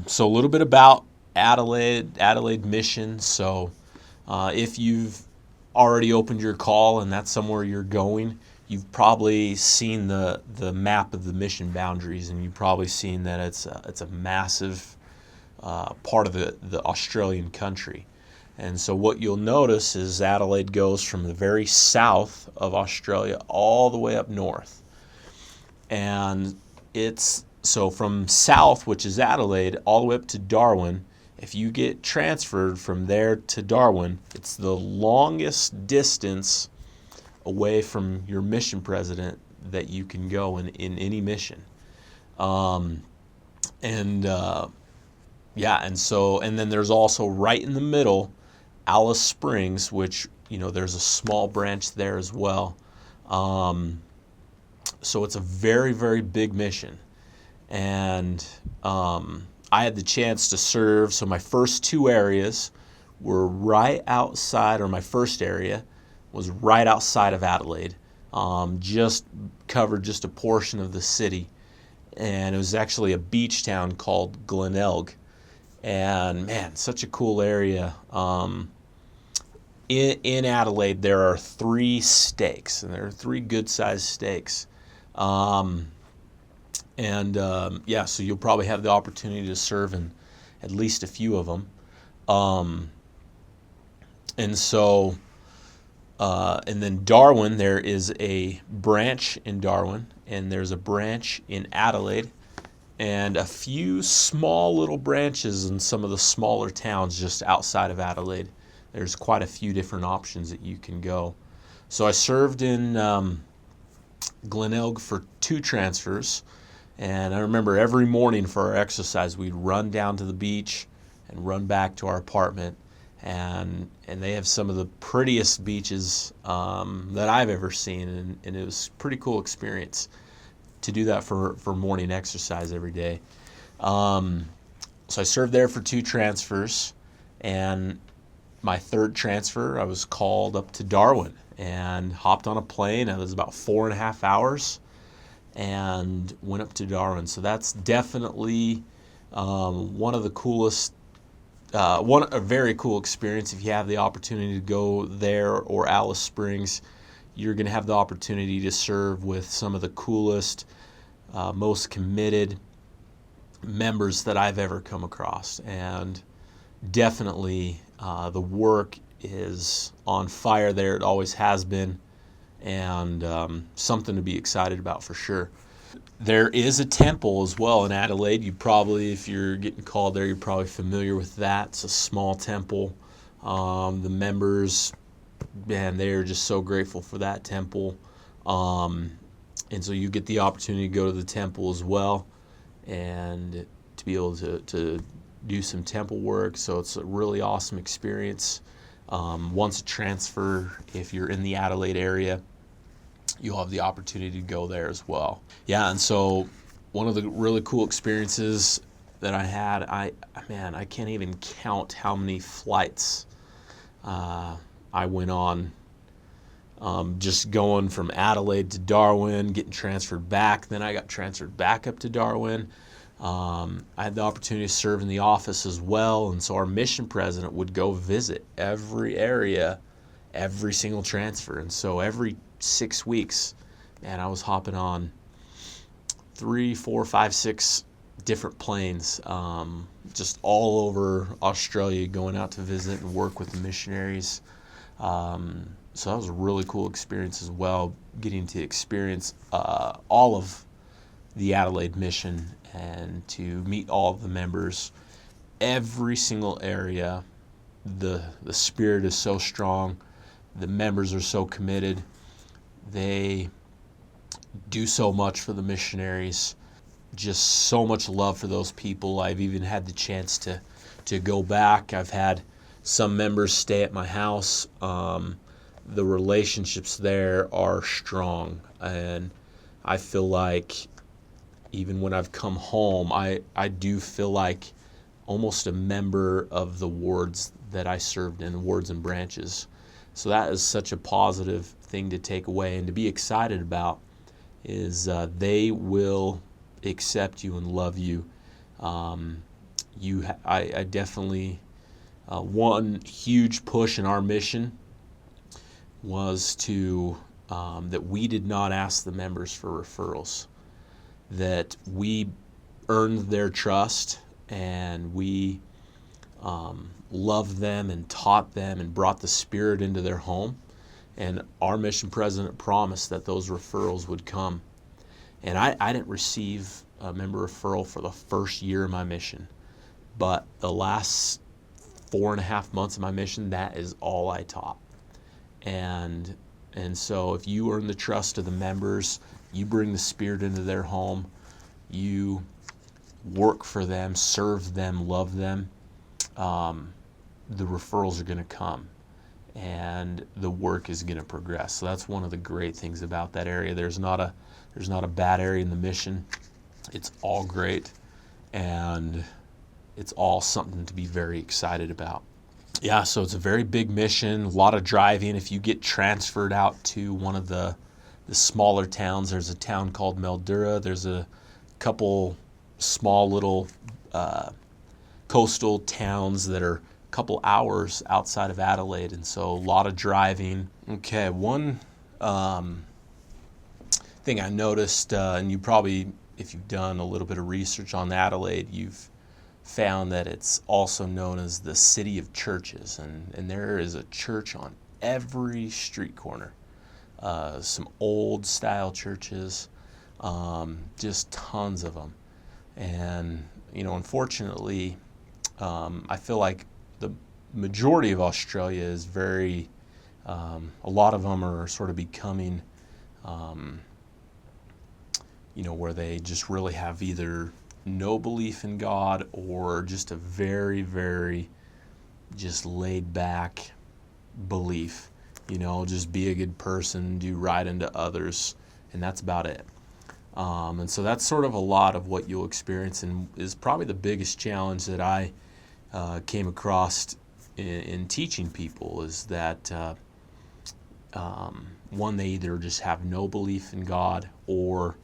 So a little bit about Adelaide Mission. So if you've already opened your call and that's somewhere you're going, you've probably seen the map of the mission boundaries, and you've probably seen that it's a massive part of the Australian country. And so what you'll notice is Adelaide goes from the very south of Australia all the way up north. And it's so from south, which is Adelaide, all the way up to Darwin. If you get transferred from there to Darwin, it's the longest distance away from your mission president that you can go in any mission. And then there's also right in the middle, Alice Springs, which, there's a small branch there as well. So it's a very, very big mission. And I had the chance to serve. So my first two areas were right outside, or my first area was right outside of Adelaide. Just covered just a portion of the city. And it was actually a beach town called Glenelg. And man, such a cool area. In Adelaide, there are 3 stakes, and there are 3 good-sized stakes. So you'll probably have the opportunity to serve in at least a few of them. And then Darwin, there is a branch in Darwin, and there's a branch in Adelaide, and a few small little branches in some of the smaller towns just outside of Adelaide. There's quite a few different options that you can go. So I served in Glenelg for 2 transfers, and I remember every morning for our exercise we'd run down to the beach and run back to our apartment, and they have some of the prettiest beaches that I've ever seen, and it was a pretty cool experience to do that for morning exercise every day. So I served there for 2 transfers, and my third transfer I was called up to Darwin and hopped on a plane. It was about 4.5 hours and went up to Darwin. So that's definitely one of the coolest, a very cool experience. If you have the opportunity to go there or Alice Springs, you're going to have the opportunity to serve with some of the coolest, most committed members that I've ever come across. And definitely the work is on fire there. It always has been, and something to be excited about for sure. There is a temple as well in Adelaide. You probably, if you're getting called there, you're probably familiar with that. It's a small temple. The members, man, they're just so grateful for that temple. And so you get the opportunity to go to the temple as well and to be able to do some temple work. So it's a really awesome experience. Once a transfer, if you're in the Adelaide area, you'll have the opportunity to go there as well. Yeah, and so one of the really cool experiences that I had, I can't even count how many flights I went on. Just going from Adelaide to Darwin, getting transferred back. Then I got transferred back up to Darwin. I had the opportunity to serve in the office as well, and so our mission president would go visit every area, every single transfer. And so every 6 weeks, man, I was hopping on 3, 4, 5, 6 different planes, just all over Australia, going out to visit and work with the missionaries. So that was a really cool experience as well, getting to experience all of the Adelaide Mission and to meet all of the members. Every single area, the spirit is so strong. The members are so committed. They do so much for the missionaries. Just so much love for those people. I've even had the chance to go back. I've had some members stay at my house. The relationships there are strong, and I feel like even when I've come home, I do feel like almost a member of the wards that I served in, wards and branches. So that is such a positive thing to take away and to be excited about, is they will accept you and love you. I definitely, one huge push in our mission was to that we did not ask the members for referrals, that we earned their trust, and we loved them and taught them and brought the Spirit into their home. And our mission president promised that those referrals would come. And I didn't receive a member referral for the first year of my mission. But the last 4.5 months of my mission, that is all I taught. And so if you earn the trust of the members, you bring the Spirit into their home, you work for them, serve them, love them, the referrals are going to come, and the work is going to progress. So that's one of the great things about that area. There's not a bad area in the mission. It's all great, and it's all something to be very excited about. Yeah, so it's a very big mission, a lot of driving. If you get transferred out to one of the smaller towns, there's a town called Mildura. There's a couple small little coastal towns that are a couple hours outside of Adelaide, and so a lot of driving. Okay, one thing I noticed, and you probably, if you've done a little bit of research on Adelaide, you've found that it's also known as the city of churches, and there is a church on every street corner. Some old style churches, just tons of them. And unfortunately, I feel like the majority of Australia is very, a lot of them are sort of becoming, where they just really have either no belief in God or just a very, very just laid back belief. Just be a good person, do right unto others, and that's about it. And so that's sort of a lot of what you'll experience, and is probably the biggest challenge that I came across in teaching people, is that one, they either just have no belief in God, or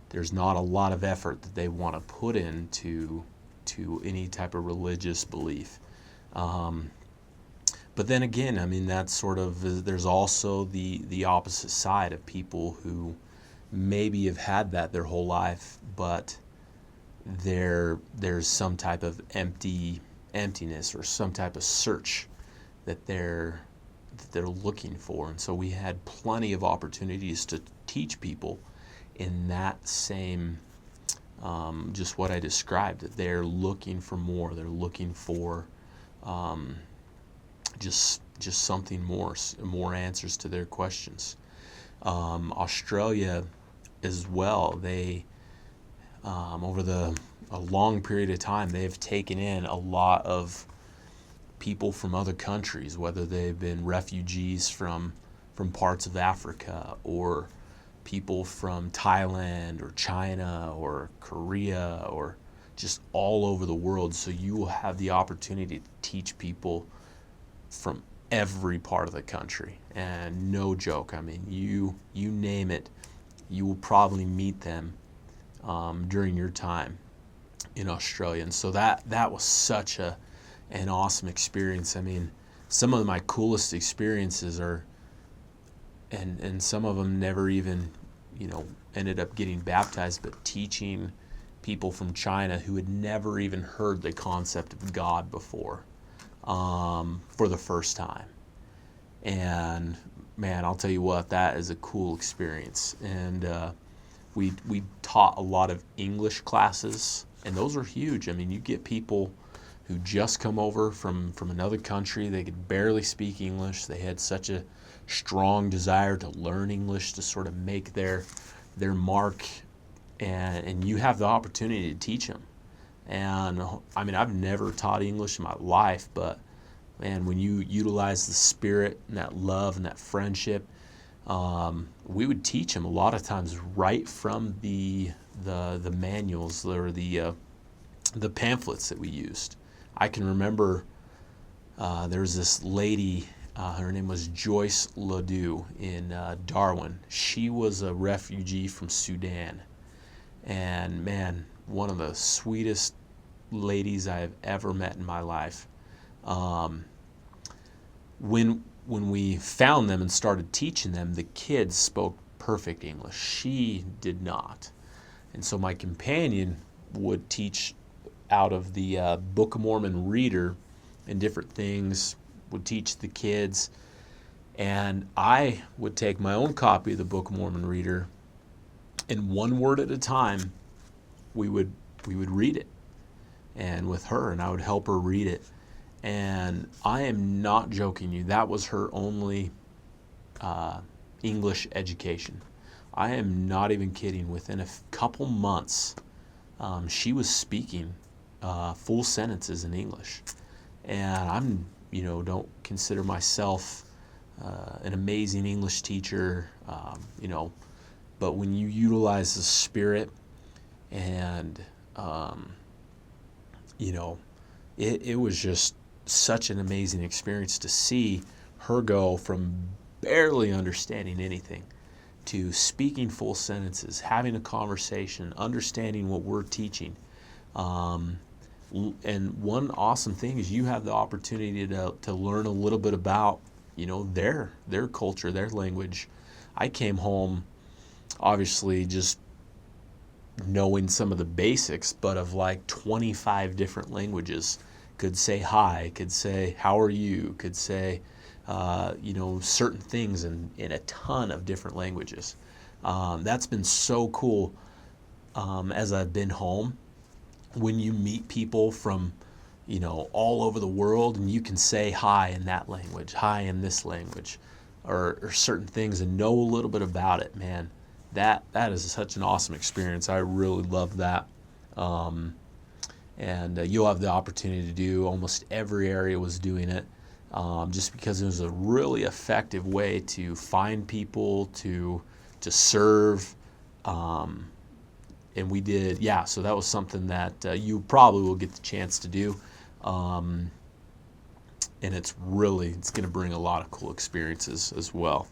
there's not a lot of effort that they want to put into any type of religious belief. But then again, that's sort of, there's also the opposite side of people who maybe have had that their whole life, but there's some type of emptiness or some type of search that they're looking for. And so we had plenty of opportunities to teach people in that same, just what I described, that they're looking for more. They're looking for just something more answers to their questions. Australia as well, they over a long period of time, they've taken in a lot of people from other countries, whether they've been refugees from parts of Africa, or people from Thailand or China or Korea, or just all over the world. So you will have the opportunity to teach people from every part of the country, and no joke, you name it, you will probably meet them during your time in Australia. And so that was such an awesome experience. Some of my coolest experiences are, and some of them never even ended up getting baptized, but teaching people from China who had never even heard the concept of God before, for the first time. And man, I'll tell you what, that is a cool experience. And we taught a lot of English classes, and those are huge. You get people who just come over from another country. They could barely speak English. They had such a strong desire to learn English, to sort of make their mark, and you have the opportunity to teach them. And I've never taught English in my life, but man, when you utilize the Spirit and that love and that friendship, we would teach them a lot of times right from the manuals or the pamphlets that we used. I can remember there was this lady, her name was Joyce Ledoux in Darwin. She was a refugee from Sudan, and man, one of the sweetest ladies I have ever met in my life. Um, when we found them and started teaching them, the kids spoke perfect English. She did not. And so my companion would teach out of the Book of Mormon reader and different things, would teach the kids. And I would take my own copy of the Book of Mormon reader, and one word at a time, we would read it, and with her, and I would help her read it. And I am not joking you, that was her only English education. I am not even kidding. Within a couple months, she was speaking full sentences in English. And I'm, don't consider myself an amazing English teacher, but when you utilize the Spirit and, it was just such an amazing experience to see her go from barely understanding anything to speaking full sentences, having a conversation, understanding what we're teaching. And one awesome thing is you have the opportunity to learn a little bit about, their culture, their language. I came home, obviously, just knowing some of the basics, but of like 25 different languages. Could say hi, could say how are you, could say certain things in a ton of different languages. That's been so cool as I've been home. When you meet people from all over the world, and you can say hi in that language, hi in this language, or certain things, and know a little bit about it, man, that is such an awesome experience. I really love that. And you'll have the opportunity to do, almost every area was doing it, just because it was a really effective way to find people, to serve. And we did, so that was something that you probably will get the chance to do. And it's going to bring a lot of cool experiences as well.